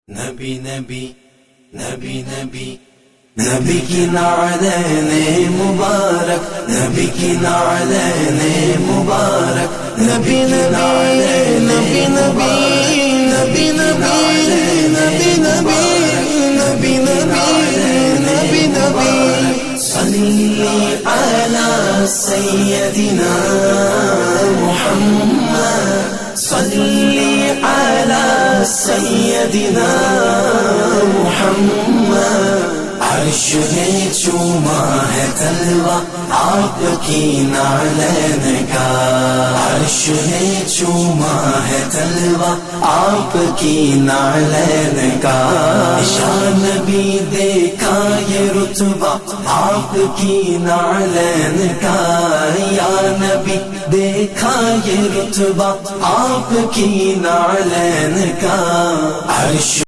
نبی نبی نبی نبی نبی کی نعلین مبارک، نبی کی نعلین مبارک، نبی نبی نبی نبی نبی نبی نبی نبی نبی نبی صلی علی سیدنا محمد، صلی علی سیدنا محمد۔ عرش نے چوما ہے تلوہ آپ کی نعلین کا، عرش نے چوما ہے تلوہ آپ کی نعلین کا۔ شان بھی دیکھا یہ رتبہ آپ کی نعلین کا، یا نبی دیکھا یہ رتبہ آپ کی نعلین کا۔ عرش